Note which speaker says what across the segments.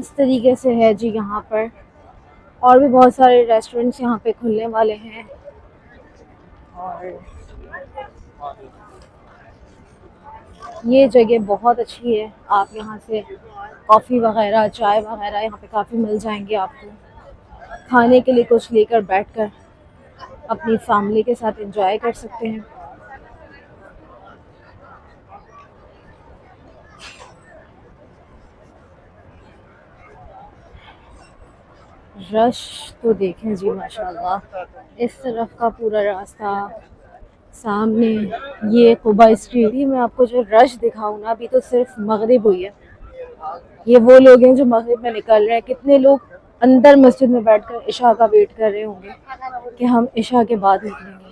Speaker 1: इस तरीके से है जी यहाँ पर। और भी बहुत सारे रेस्टोरेंट्स यहाँ पे खुलने वाले हैं। और ये जगह बहुत अच्छी है, आप यहाँ से कॉफ़ी वगैरह, चाय वगैरह यहाँ पे काफ़ी मिल जाएंगे आपको। खाने के लिए कुछ लेकर बैठकर अपनी फैमिली के साथ एंजॉय कर सकते हैं। रश तो देखें जी माशाल्लाह, इस तरफ का पूरा रास्ता, सामने ये कुबा स्ट्रीट। भी मैं आपको जो रश दिखाऊँ ना, अभी तो सिर्फ मगरिब हुई है। ये वो लोग हैं जो मगरिब में निकल रहे हैं। कितने लोग अंदर मस्जिद में बैठकर इशा का वेट कर रहे होंगे कि हम इशा के बाद निकलेंगे।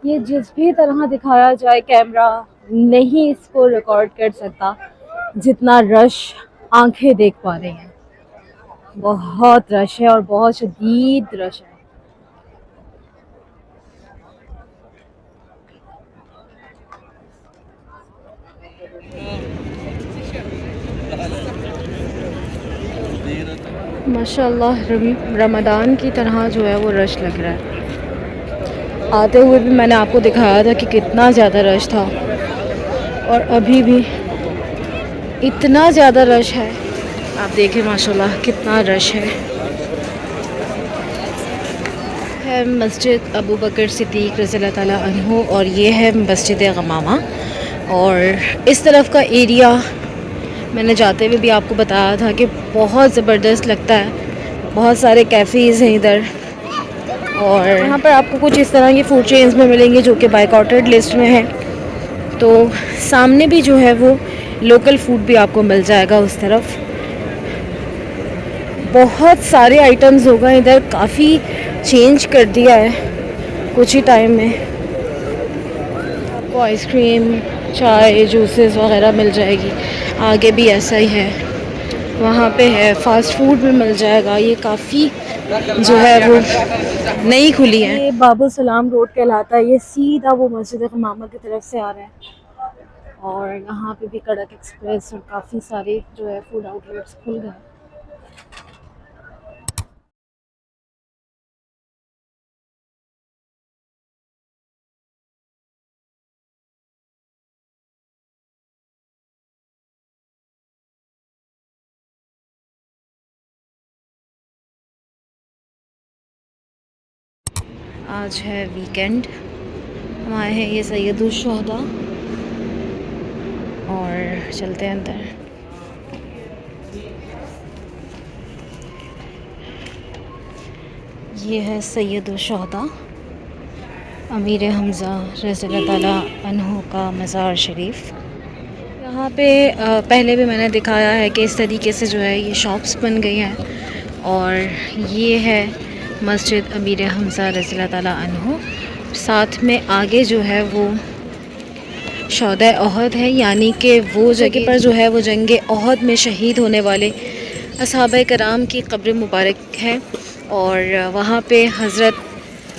Speaker 1: ये जिस भी तरह दिखाया जाए कैमरा नहीं इसको रिकॉर्ड कर सकता जितना रश आंखें देख पा रही हैं। बहुत रश है और बहुत शदीद रश है। माशाल्लाह रमज़ान की तरह जो है वो रश लग रहा है। आते हुए भी मैंने आपको दिखाया था कि कितना ज़्यादा रश था, और अभी भी इतना ज़्यादा रश है। आप देखें माशाल्लाह कितना रश है मस्जिद अबू बकर सिद्दीक़ रज़ियल्लाहु ताला अन्हु, और ये है मस्जिद गमामा। और इस तरफ का एरिया मैंने जाते हुए भी आपको बताया था कि बहुत ज़बरदस्त लगता है। बहुत सारे कैफ़ीज़ हैं इधर, और यहाँ पर आपको कुछ इस तरह की फ़ूड चेन्स में मिलेंगे जो कि बायकॉटेड लिस्ट में है। तो सामने भी जो है वो लोकल फूड भी आपको मिल जाएगा उस तरफ। बहुत सारे आइटम्स हो गए इधर, काफ़ी चेंज कर दिया है कुछ ही टाइम में। आपको आइसक्रीम, चाय, जूसेस वगैरह मिल जाएगी। आगे भी ऐसा ही है, वहाँ पे है फास्ट फूड भी मिल जाएगा। ये काफ़ी जो है वो नई खुली है। ये बाबू सलाम रोड कहलाता है। ये सीधा वो मस्जिद मामा की तरफ से आ रहा है। और यहाँ पे भी कड़क एक्सप्रेस और काफ़ी सारे जो है फूड आउटलेट्स खुल गए। आज है वीकेंड, हम आए हैं ये सैयदुल शुहदा, और चलते हैं अंदर। ये है सैयदुल शुहदा अमीर हमज़ा रज़ियल्लाहु ताला अन्हु का मज़ार शरीफ। यहाँ पे पहले भी मैंने दिखाया है कि इस तरीके से जो है ये शॉप्स बन गई हैं। और ये है मस्जिद अमीर हमज़ा रज़ियल्लाहु ताला अन्हु। साथ में आगे जो है वो शौदा अहद है, यानी कि वो जगह पर जो है वो जंग अहद में शहीद होने वाले असहाबा कराम की कब्र मुबारक है। और वहाँ पे हज़रत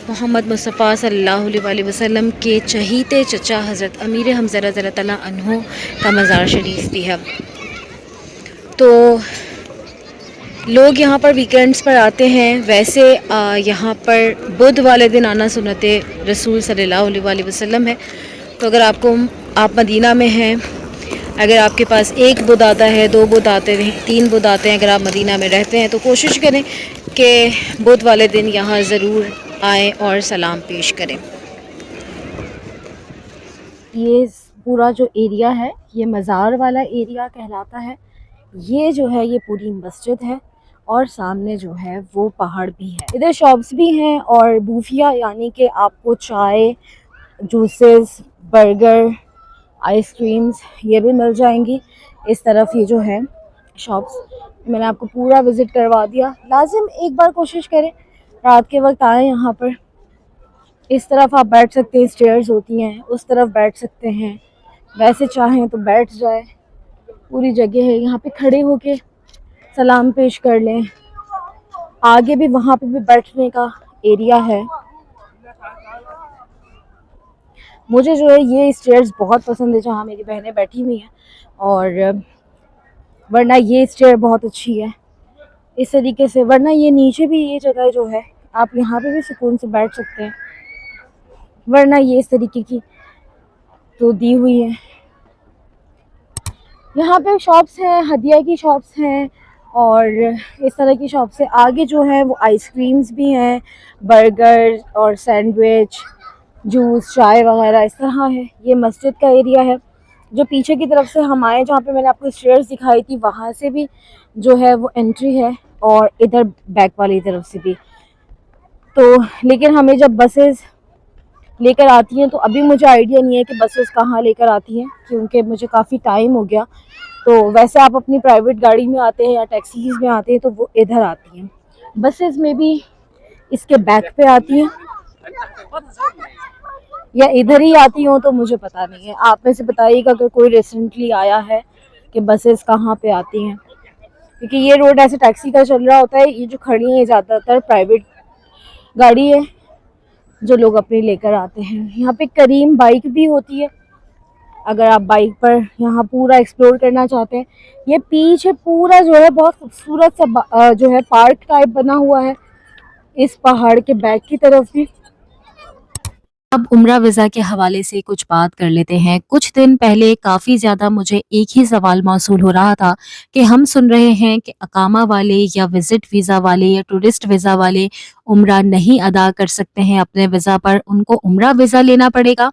Speaker 1: मोहम्मद मुस्तफ़ा सल्लल्लाहु अलैहि वसल्लम के चहीते चचा हज़रत अमीर हमज़ा रज़ियल्लाहु ताला अन्हु का मज़ार शरीफ भी है। तो लोग यहाँ पर वीकेंड्स पर आते हैं। वैसे यहाँ पर बुध वाले दिन आना सुन्नत रसूल सल्लल्लाहु अलैहि वसल्लम है। तो अगर आप मदीना में हैं, अगर आपके पास एक बुध आता है, दो बुध आते हैं, तीन बुध आते हैं, अगर आप मदीना में रहते हैं तो कोशिश करें कि बुध वाले दिन यहाँ ज़रूर आएँ और सलाम पेश करें। ये पूरा जो एरिया है ये मज़ार वाला एरिया कहलाता है। ये जो है ये पूरी मस्जिद है, और सामने जो है वो पहाड़ भी है। इधर शॉप्स भी हैं और बूफिया, यानी कि आपको चाय, जूसेस, बर्गर, आइसक्रीम्स ये भी मिल जाएंगी। इस तरफ ये जो है शॉप्स मैंने आपको पूरा विज़िट करवा दिया। लाजिम एक बार कोशिश करें, रात के वक्त आए यहाँ पर। इस तरफ आप बैठ सकते हैं, स्टेयर्स होती हैं, उस तरफ बैठ सकते हैं, वैसे चाहें तो बैठ जाए। पूरी जगह है, यहाँ पे खड़े होके सलाम पेश कर लें। आगे भी वहाँ पे भी बैठने का एरिया है। मुझे जो है ये स्टेयर्स बहुत पसंद है जहाँ मेरी बहनें बैठी हुई हैं। और वरना ये स्टेयर बहुत अच्छी है इस तरीके से, वरना ये नीचे भी ये जगह जो है आप यहाँ पे भी सुकून से बैठ सकते हैं, वरना ये इस तरीके की तो दी हुई है। यहाँ पे शॉप्स हैं, हदिया की शॉप्स हैं और इस तरह की शॉप्स है। आगे जो है वो आइसक्रीम्स भी हैं, बर्गर और सैंडविच, जूस, चाय वगैरह इस तरह है। ये मस्जिद का एरिया है। जो पीछे की तरफ से हम आए, जहाँ पे मैंने आपको स्टेयर्स दिखाई थी, वहाँ से भी जो है वो एंट्री है और इधर बैक वाली तरफ से भी। तो लेकिन हमें जब बसेस लेकर आती हैं तो अभी मुझे आइडिया नहीं है कि बसेस कहाँ लेकर आती हैं, क्योंकि मुझे काफ़ी टाइम हो गया। तो वैसे आप अपनी प्राइवेट गाड़ी में आते हैं या टैक्सीज़ में आते हैं तो वो इधर आती हैं। बसेस में भी इसके बैक पे आती हैं या इधर ही आती हो तो मुझे पता नहीं है। आप में से बताइएगा अगर कोई रिसेंटली आया है कि बसेस कहाँ पे आती हैं, क्योंकि ये रोड ऐसे टैक्सी का चल रहा होता है। ये जो खड़ी है ये ज़्यादातर प्राइवेट गाड़ी है जो लोग अपनी लेकर आते हैं। यहाँ पे करीम बाइक भी होती है, अगर आप बाइक पर यहाँ पूरा एक्सप्लोर करना चाहते हैं। ये पीछे पूरा जो है बहुत खूबसूरत सा जो है पार्क टाइप बना हुआ है इस पहाड़ के बैक की तरफ भी। अब उम्रा वीज़ा के हवाले से कुछ बात कर लेते हैं। कुछ दिन पहले काफ़ी ज़्यादा मुझे एक ही सवाल मौसूल हो रहा था कि हम सुन रहे हैं कि अकामा वाले या विज़िट वीज़ा वाले या टूरिस्ट वीज़ा वाले उम्रा नहीं अदा कर सकते हैं अपने वीज़ा पर, उनको उम्रा वीज़ा लेना पड़ेगा।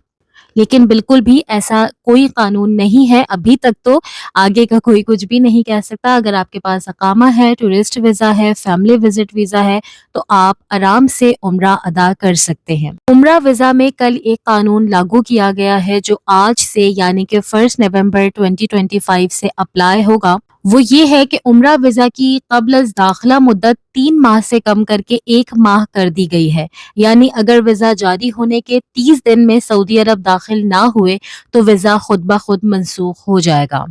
Speaker 1: लेकिन बिल्कुल भी ऐसा कोई कानून नहीं है अभी तक। तो आगे का कोई कुछ भी नहीं कह सकता। अगर आपके पास अकामा है, टूरिस्ट वीज़ा है, फैमिली विजिट वीज़ा है तो आप आराम से उम्रा अदा कर सकते हैं। उम्रा वीज़ा में कल एक कानून लागू किया गया है जो आज से यानी कि 1 नवंबर 2025 से अप्लाई होगा। वो ये है कि उम्रा वीज़ा की क़ब्ल दाखिला मुद्दत 3 माह से कम करके 1 माह कर दी गई है। यानी अगर वीज़ा जारी होने के 30 दिन में सऊदी अरब दाखिल ना हुए तो वीज़ा खुद ब खुद मनसूख हो जाएगा,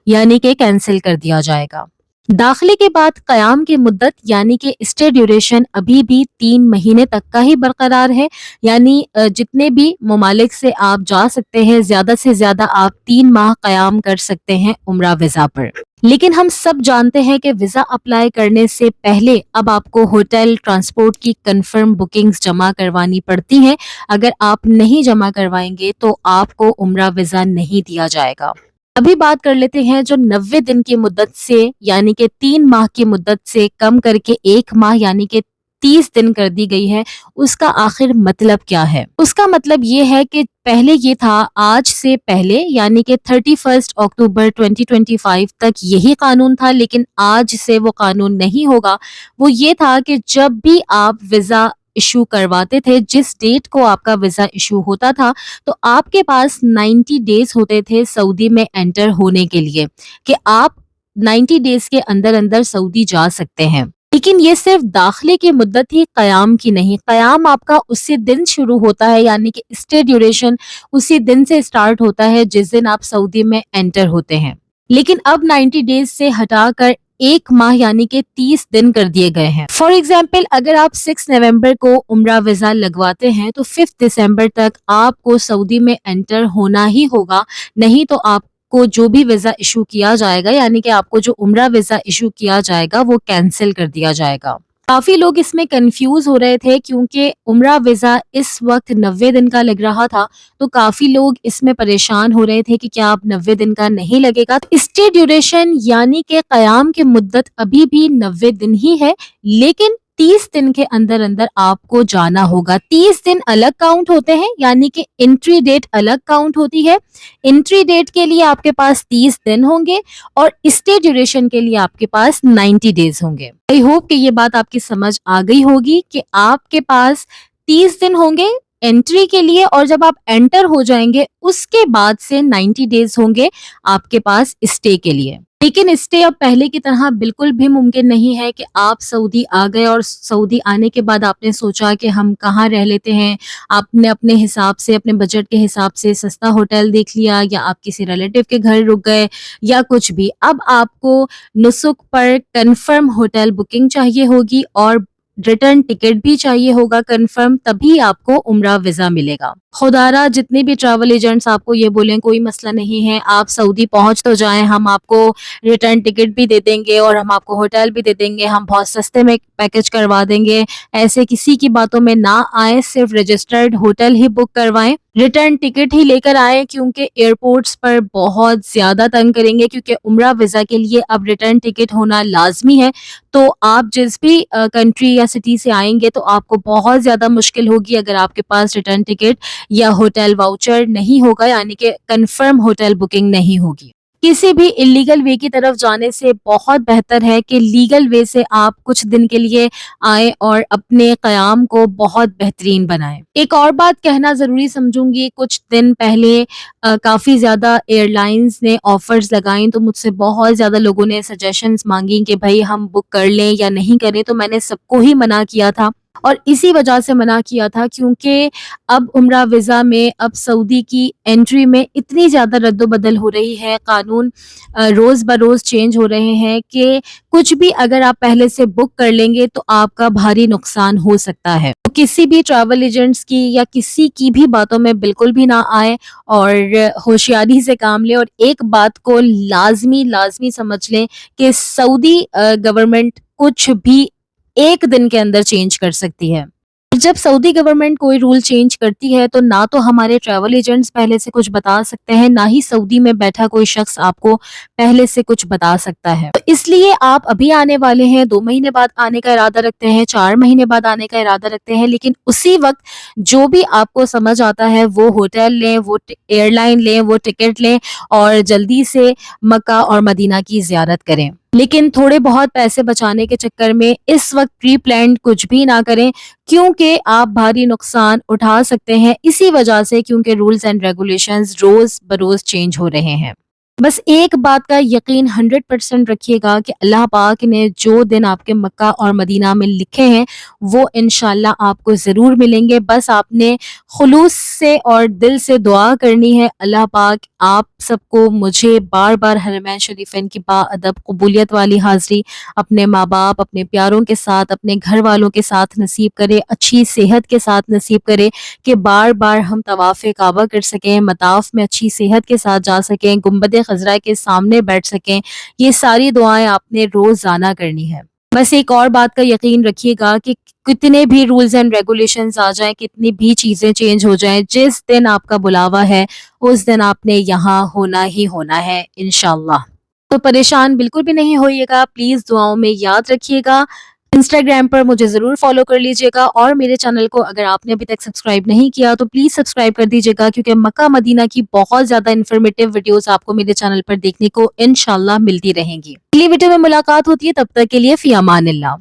Speaker 1: यानी कि कैंसिल कर दिया जाएगा। दाखिले के बाद क़याम की मुद्दत यानी कि स्टे ड्यूरेशन अभी भी 3 महीने तक का ही बरकरार है। यानी जितने भी ममालिक से आप जा सकते हैं ज़्यादा से ज़्यादा आप 3 माह क़याम कर सकते हैं उम्रा वीज़ा पर। लेकिन हम सब जानते हैं कि वीज़ा अप्लाई करने से पहले अब आपको होटल, ट्रांसपोर्ट की कंफर्म बुकिंग्स जमा करवानी पड़ती हैं। अगर आप नहीं जमा करवाएंगे तो आपको उम्रा वीज़ा नहीं दिया जाएगा। अभी बात कर लेते हैं जो 90 दिन की मुद्दत से यानी कि 3 माह की मुद्दत से कम करके 1 माह यानी कि 30 दिन कर दी गई है, उसका आखिर मतलब क्या है? उसका मतलब ये है कि पहले ये था आज से पहले यानी कि 31 अक्टूबर 2025 तक यही कानून था, लेकिन आज से वो कानून नहीं होगा। वो ये था कि जब भी आप वीज़ा इशू करवाते थे, जिस डेट को आपका वीज़ा इशू होता था, तो आपके पास 90 डेज होते थे सऊदी में एंटर होने के लिए कि आप 90 डेज के अंदर अंदर सऊदी जा सकते हैं। लेकिन ये सिर्फ दाखिले की मुद्दत ही, क़याम की नहीं। क़याम आपका उसी दिन शुरू होता है यानी कि स्टे ड्यूरेशन उसी दिन से स्टार्ट होता है जिस दिन आप सऊदी में एंटर होते हैं। लेकिन अब 90 डेज से हटाकर 1 माह यानी कि 30 दिन कर दिए गए हैं। फॉर एग्जाम्पल अगर आप 6 नवंबर को उम्रा वीज़ा लगवाते हैं तो 5 दिसंबर तक आपको सऊदी में एंटर होना ही होगा, नहीं तो आपको जो भी वीज़ा इशू किया जाएगा यानी कि आपको जो उम्रा वीज़ा इशू किया जाएगा वो कैंसिल कर दिया जाएगा। काफी लोग इसमें कंफ्यूज हो रहे थे क्योंकि उम्रा वीज़ा इस वक्त 90 दिन का लग रहा था, तो काफी लोग इसमें परेशान हो रहे थे कि क्या अब 90 दिन का नहीं लगेगा। तो स्टे ड्यूरेशन यानी कि क़याम की मुद्दत अभी भी 90 दिन ही है, लेकिन 30 दिन के अंदर अंदर आपको जाना होगा। 30 दिन अलग काउंट होते हैं यानी कि एंट्री डेट अलग काउंट होती है। एंट्री डेट के लिए आपके पास 30 दिन होंगे और स्टे ड्यूरेशन के लिए आपके पास 90 डेज होंगे। आई होप कि ये बात आपकी समझ आ गई होगी कि आपके पास 30 दिन होंगे एंट्री के लिए और जब आप एंटर हो जाएंगे उसके बाद से 90 डेज होंगे आपके पास स्टे के लिए। लेकिन स्टे अब पहले की तरह बिल्कुल भी मुमकिन नहीं है कि आप सऊदी आ गए और सऊदी आने के बाद आपने सोचा कि हम कहाँ रह लेते हैं। आपने अपने हिसाब से, अपने बजट के हिसाब से सस्ता होटल देख लिया या आप किसी रिलेटिव के घर रुक गए या कुछ भी। अब आपको नुसुक पर कंफर्म होटल बुकिंग चाहिए होगी और रिटर्न टिकट भी चाहिए होगा कंफर्म, तभी आपको उम्रा वीज़ा मिलेगा। खुदारा जितने भी ट्रैवल एजेंट्स आपको ये बोलें कोई मसला नहीं है, आप सऊदी पहुँच तो जाएँ, हम आपको रिटर्न टिकट भी दे देंगे और हम आपको होटल भी दे देंगे, हम बहुत सस्ते में पैकेज करवा देंगे। ऐसे किसी की बातों में ना आएँ, सिर्फ रजिस्टर्ड होटल ही बुक करवाएँ, रिटर्न टिकट ही लेकर आएँ क्योंकि एयरपोर्ट्स पर बहुत ज़्यादा तंग करेंगे क्योंकि उम्रा वीज़ा के लिए अब रिटर्न टिकट होना लाज़मी है। तो आप जिस भी कंट्री या सिटी से आएँगे तो आपको बहुत ज़्यादा मुश्किल होगी अगर आपके पास रिटर्न टिकट या होटल वाउचर नहीं होगा, यानी कि कंफर्म होटल बुकिंग नहीं होगी। किसी भी इलीगल वे की तरफ जाने से बहुत बेहतर है कि लीगल वे से आप कुछ दिन के लिए आएँ और अपने क़याम को बहुत बेहतरीन बनाएँ। एक और बात कहना ज़रूरी समझूँगी, कुछ दिन पहले काफ़ी ज़्यादा एयरलाइंस ने ऑफ़र्स लगाई तो मुझसे बहुत ज़्यादा लोगों ने सजेशंस माँगी कि भई हम बुक कर लें या नहीं करें, तो मैंने सबको ही मना किया था और इसी वजह से मना किया था क्योंकि अब उम्रा वीज़ा में अब सऊदी की एंट्री में इतनी ज़्यादा रद्द-ओ-बदल हो रही है, कानून रोज़ ब-रोज़ चेंज हो रहे हैं कि कुछ भी अगर आप पहले से बुक कर लेंगे तो आपका भारी नुकसान हो सकता है। तो किसी भी ट्रैवल एजेंट्स की या किसी की भी बातों में बिल्कुल भी ना आएँ और होशियारी से काम लें और एक बात को लाज़मी समझ लें कि सऊदी गवर्नमेंट कुछ भी 1 दिन के अंदर चेंज कर सकती है। जब सऊदी गवर्नमेंट कोई रूल चेंज करती है तो ना तो हमारे ट्रैवल एजेंट्स पहले से कुछ बता सकते हैं, ना ही सऊदी में बैठा कोई शख्स आपको पहले से कुछ बता सकता है। तो इसलिए आप अभी आने वाले हैं, 2 महीने बाद आने का इरादा रखते हैं, 4 महीने बाद आने का इरादा रखते हैं, लेकिन उसी वक़्त जो भी आपको समझ आता है वो होटल लें, वो एयरलाइन लें, वो टिकट लें और जल्दी से मक्का और मदीना की ज़ियारत करें। लेकिन थोड़े बहुत पैसे बचाने के चक्कर में इस वक़्त प्री प्लान्ड कुछ भी ना करें क्योंकि आप भारी नुकसान उठा सकते हैं इसी वजह से, क्योंकि रूल्स एंड रेगुलेशंस रोज़ बरोज़ चेंज हो रहे हैं। बस एक बात का यकीन 100% रखिएगा कि अल्लाह पाक ने जो दिन आपके मक्का और मदीना में लिखे हैं वो इंशाल्लाह आपको ज़रूर मिलेंगे। बस आपने खुलूस से और दिल से दुआ करनी है, अल्लाह पाक आप सबको, मुझे बार-बार हरमैन शरीफैन की बाअदब कबूलियत वाली हाज़िरी अपने माँ-बाप, अपने प्यारों के साथ, अपने घर वालों के साथ नसीब करे, अच्छी सेहत के साथ नसीब करे कि बार-बार हम तवाफ़े काबा कर सकें, मताफ़ में अच्छी सेहत के साथ जा सकें, गुंबद खज़रा के सामने बैठ सकें। ये सारी दुआएँ आपने रोज़ाना करनी है। बस एक और बात का यकीन रखिएगा कि कितने भी रूल्स एंड रेगुलेशंस आ जाएँ, कितनी भी चीज़ें चेंज हो जाएँ, जिस दिन आपका बुलावा है, उस दिन आपने यहाँ होना ही होना है इंशाअल्लाह। तो परेशान बिल्कुल भी नहीं होइएगा, प्लीज़ दुआओं में याद रखिएगा। इंस्टाग्राम पर मुझे ज़रूर फ़ॉलो कर लीजिएगा और मेरे चैनल को अगर आपने अभी तक सब्सक्राइब नहीं किया तो प्लीज़ सब्सक्राइब कर दीजिएगा क्योंकि मक्का मदीना की बहुत ज़्यादा इन्फॉर्मेटिव वीडियोज़ आपको मेरे चैनल पर देखने को इंशाअल्लाह मिलती रहेंगी। अगली वीडियो में मुलाकात होती है, तब तक के लिए फ़ी अमानिल्लाह।